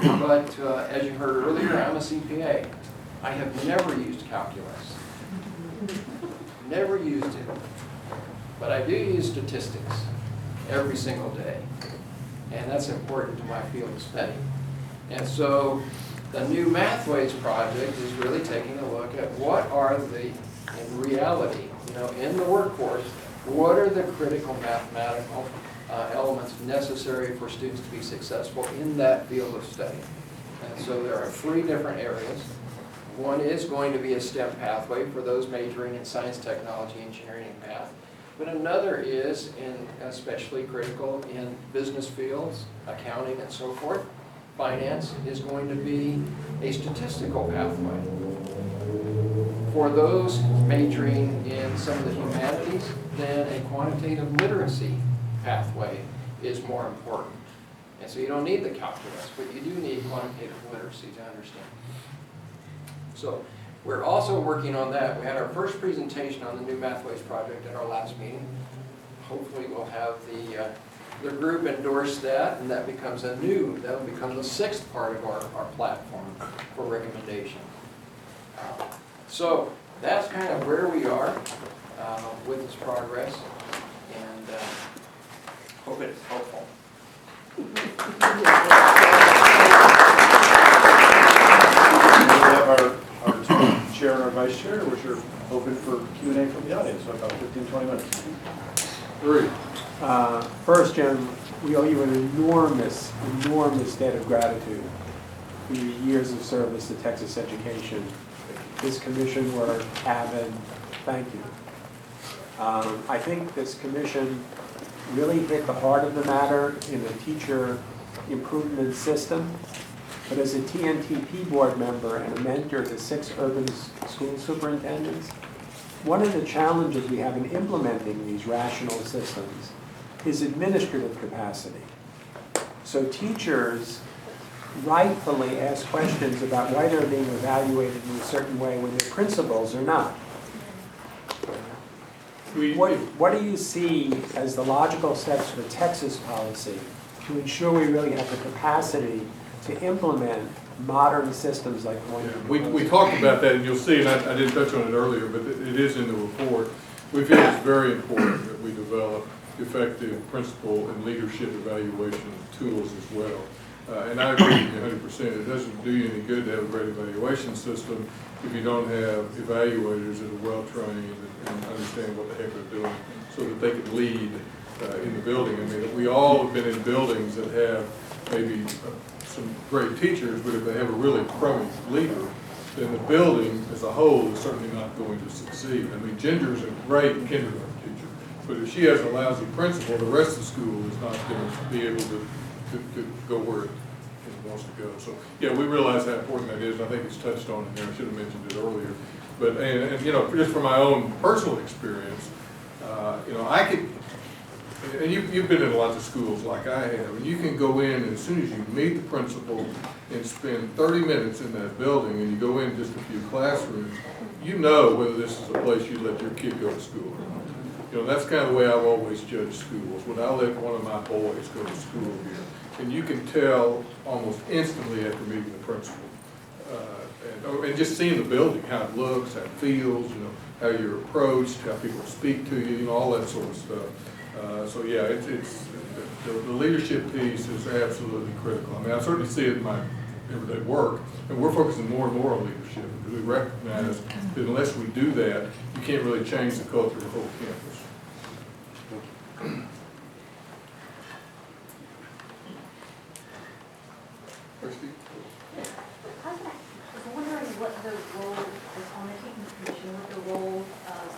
But as you heard earlier, I'm a CPA. I have never used calculus. Never used it. But I do use statistics every single day. And that's important to my field of study. And so the new Mathways project is really taking a look at what are the, in reality, in the workforce, what are the critical mathematical elements necessary for students to be successful in that field of study. And so there are 3 different areas. One is going to be a STEM pathway for those majoring in science, technology, engineering, and math. But another is especially critical in business fields, accounting, and so forth. Finance is going to be a statistical pathway. For those majoring in some of the humanities, then a quantitative literacy pathway is more important. And so you don't need the calculus, but you do need quantitative literacy to understand. So we're also working on that. We had our first presentation on the new Mathways project at our last meeting. Hopefully we'll have the group endorse that, and that becomes that'll become the 6th part of our platform for recommendation. So that's kind of where we are with this progress, and hope it's helpful. We have our chair and our vice chair, which are open for Q&A from the audience, so about 15-20 minutes. 3. First, Jim, we owe you an enormous debt of gratitude for your years of service to Texas education. This commission were avid. Thank you. I think this commission really hit the heart of the matter in the teacher improvement system. But as a TNTP board member and a mentor to 6 urban school superintendents, one of the challenges we have in implementing these rational systems is administrative capacity. So teachers rightfully ask questions about why they're being evaluated in a certain way when their principals are not. What do you see as the logical steps for Texas policy to ensure we really have the capacity to implement modern systems like the one We talked about that, and you'll see, and I didn't touch on it earlier, but it is in the report. We feel it's very important that we develop effective principal and leadership evaluation tools as well. And I agree with you 100%. It doesn't do you any good to have a great evaluation system if you don't have evaluators that are well-trained and understand what the heck they're doing so that they can lead in the building. I mean, we all have been in buildings that have maybe some great teachers, but if they have a really crummy leader, then the building as a whole is certainly not going to succeed. I mean, Ginger's a great kindergarten teacher, but if she has a lousy principal, the rest of the school is not going to be able to go where it wants to go. So, yeah, we realize how important that is. I think it's touched on in there. I should have mentioned it earlier. But, and just from my own personal experience, I could, and you've been in lots of schools like I have, and you can go in, and as soon as you meet the principal and spend 30 minutes in that building, and you go in just a few classrooms, you know whether this is a place you'd let your kid go to school or not. That's kind of the way I've always judged schools. When I let one of my boys go to school here, and you can tell almost instantly after meeting the principal, and just seeing the building, how it looks, how it feels, how you're approached, how people speak to you, all that sort of stuff. So yeah, it's the leadership piece is absolutely critical. I mean, I certainly see it in my everyday work, and we're focusing more and more on leadership because we recognize that unless we do that, you can't really change the culture of the whole campus. Christy? I was wondering what the role, on the Keaton Commission, what the role of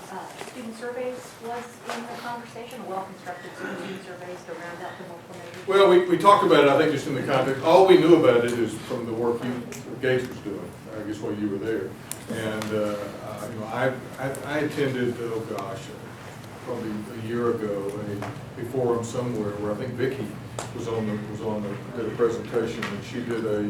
student surveys was in the conversation, well-constructed student surveys to round out the multiple measures? Well, we talked about it, I think, just in the context. All we knew about it is from the work Gates was doing, I guess, while you were there. And, I attended, probably a year ago, a forum somewhere where I think Vicki was on the presentation, and she did a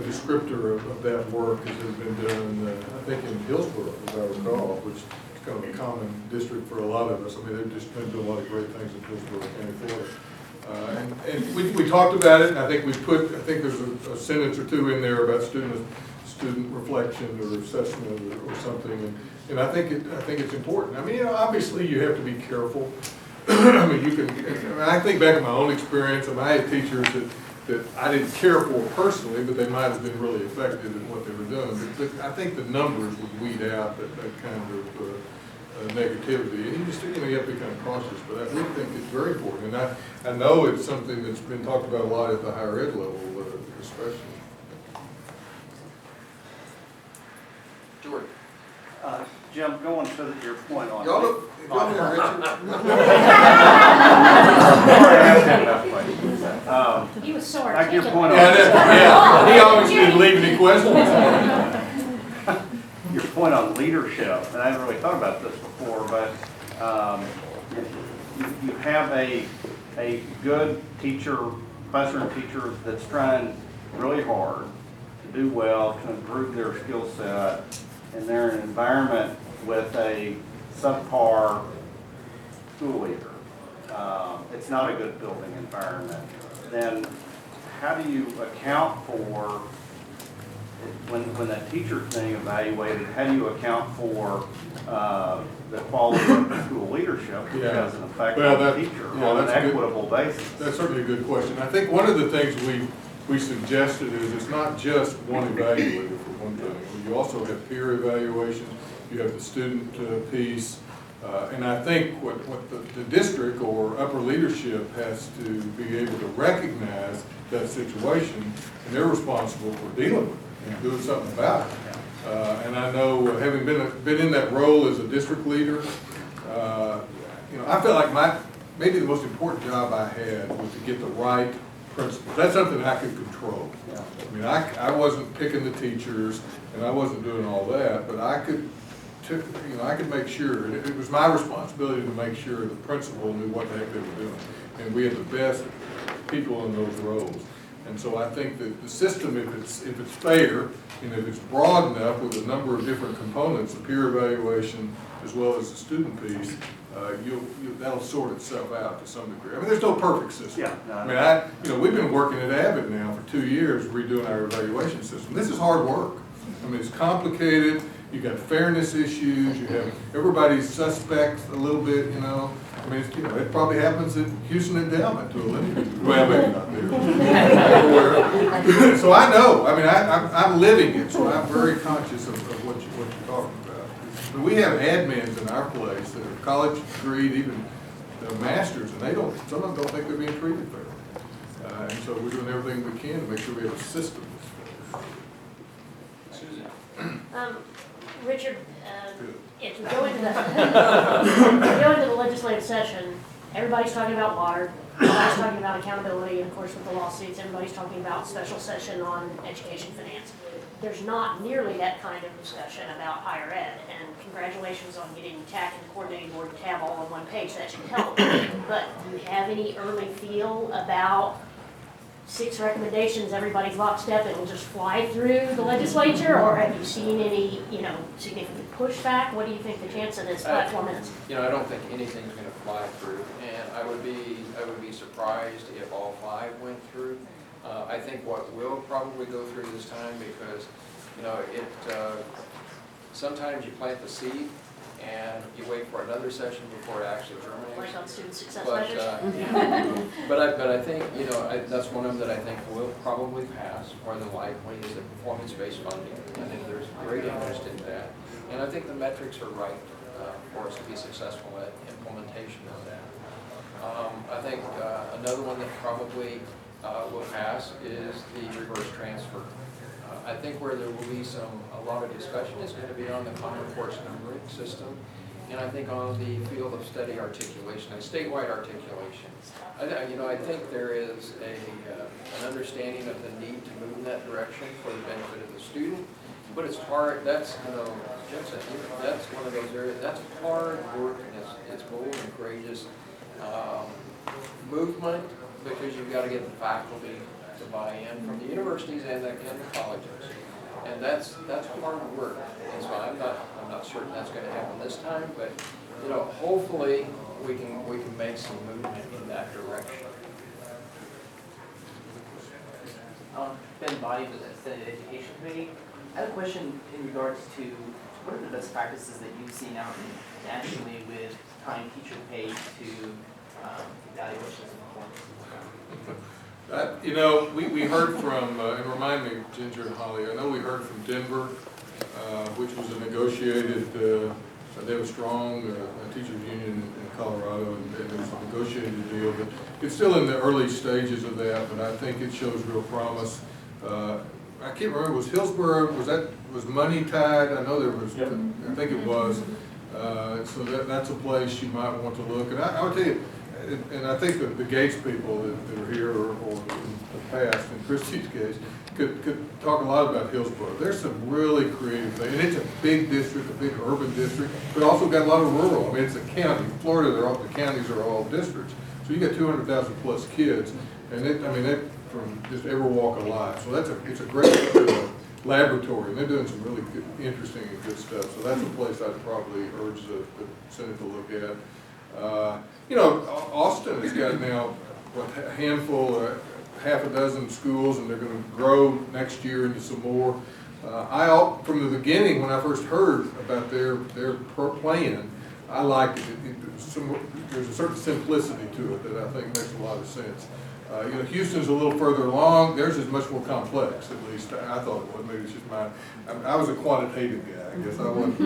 descriptor of that work as it had been done, I think in Hillsborough, as I recall, which is kind of a common district for a lot of us. I mean, they've just been doing a lot of great things in Hillsborough County, Florida. And we talked about it, and I think I think there's a sentence or two in there about student reflection or assessment or something, and I think it's important. I mean, obviously you have to be careful. I mean, I think back in my own experience, I had teachers that I didn't care for personally, but they might have been really effective in what they were doing. But I think the numbers would weed out that kind of negativity. And you have to be kind of cautious, but I do think it's very important. And I know it's something that's been talked about a lot at the higher ed level, especially. George. Jim, going to your point on. Y'all look, Richard. He was so Back to your articulate. point on. Yeah, he always didn't leave any questions. Your point on leadership, and I haven't really thought about this before, but you have a good teacher, classroom teacher that's trying really hard to do well, to improve their skill set, and they're in an environment with a subpar school leader. It's not a good building environment. Then how do you account for, when that teacher's being evaluated, how do you account for the quality of the school leadership, which has an effect on the teacher on an equitable basis? That's certainly a good question. I think one of the things we suggested is it's not just one evaluator for one thing. You also have peer evaluations, you have the student piece, and I think what the district or upper leadership has to be able to recognize that situation, and they're responsible for dealing with it and doing something about it. And I know, having been in that role as a district leader, I felt like maybe the most important job I had was to get the right principles. That's something I could control. I mean, I wasn't picking the teachers, and I wasn't doing all that, but I could make sure, it was my responsibility to make sure the principal knew what the heck they were doing. And we had the best people in those roles. And so I think that the system, if it's fair, and if it's broad enough with a number of different components, the peer evaluation as well as the student piece, that'll sort itself out to some degree. I mean, there's no perfect system. Yeah, no, I mean, we've been working at Abbott now for 2 years redoing our evaluation system. This is hard work. I mean, it's complicated. You got fairness issues. You have everybody's suspect a little bit. I mean, it probably happens at Houston Endowment to a limited degree. Well, maybe not there. So I know. I mean, I'm living it, so I'm very conscious of what you're talking about. But we have admins in our place that are college degreed, even masters, and some of them don't think they're being treated fairly. And so we're doing everything we can to make sure we have a system. Richard, if we go into the legislative session, everybody's talking about water, everybody's talking about accountability, and of course with the lawsuits, everybody's talking about special session on education finance. There's not nearly that kind of discussion about higher ed, and congratulations on getting TAC and the coordinating board to have all on one page. That should help. But do you have any early feel about 6 recommendations, everybody's lockstep, it will just fly through the legislature, or have you seen any, significant pushback? What do you think the chance of this platform is? I don't think anything's going to fly through, and I would be surprised if all 5 went through. I think what will probably go through this time, because sometimes you plant the seed and you wait for another session before it actually germinates. Like on student success But, measures? but I think, that's one of them that I think will probably pass, more than likely, is the performance-based funding. I think there's great interest in that. And I think the metrics are right for us to be successful at implementation of that. I think another one that probably will pass is the reverse transfer. I think where there will be a lot of discussion is going to be on the common course numbering system, and I think on the field of study articulation and statewide articulation. I think there is an understanding of the need to move in that direction for the benefit of the student, but it's hard. That's that's one of those areas. That's hard work, and it's bold and courageous movement, because you've got to get the faculty to buy in from the universities and the colleges, and that's hard work. And so I'm not certain that's going to happen this time, but hopefully we can make some movement in that direction. Ben Body with the Senate Education Committee. I have a question in regards to what are the best practices that you've seen out nationally with tying teacher pay to evaluations of performance? You know, we heard from, and remind me, Ginger and Holly, I know we heard from Denver, which was a negotiated, they have a strong teachers union in Colorado, and it was a negotiated deal, but it's still in the early stages of that, but I think it shows real promise. I can't remember, was Hillsborough, was money tied? I know there was, I think it was. So that's a place you might want to look. And I would tell you, and I think that the Gates people that are here or in the past, in Christie's case, could talk a lot about Hillsborough. There's some really creative things. And it's a big district, a big urban district, but also got a lot of rural. I mean, it's a county. In Florida, the counties are all districts. So you got 200,000 plus kids. And they're from just every walk of life. So it's a great laboratory. And they're doing some really good, interesting and good stuff. So that's a place I'd probably urge the Senate to look at. You know, Austin has got now a handful, half a dozen schools, and they're going to grow next year into some more. From the beginning, when I first heard about their plan, I liked it. There's a certain simplicity to it that I think makes a lot of sense. You know, Houston's a little further along. Theirs is much more complex, at least I thought it was. Maybe it's just I was a quantitative guy, I guess. I wasn't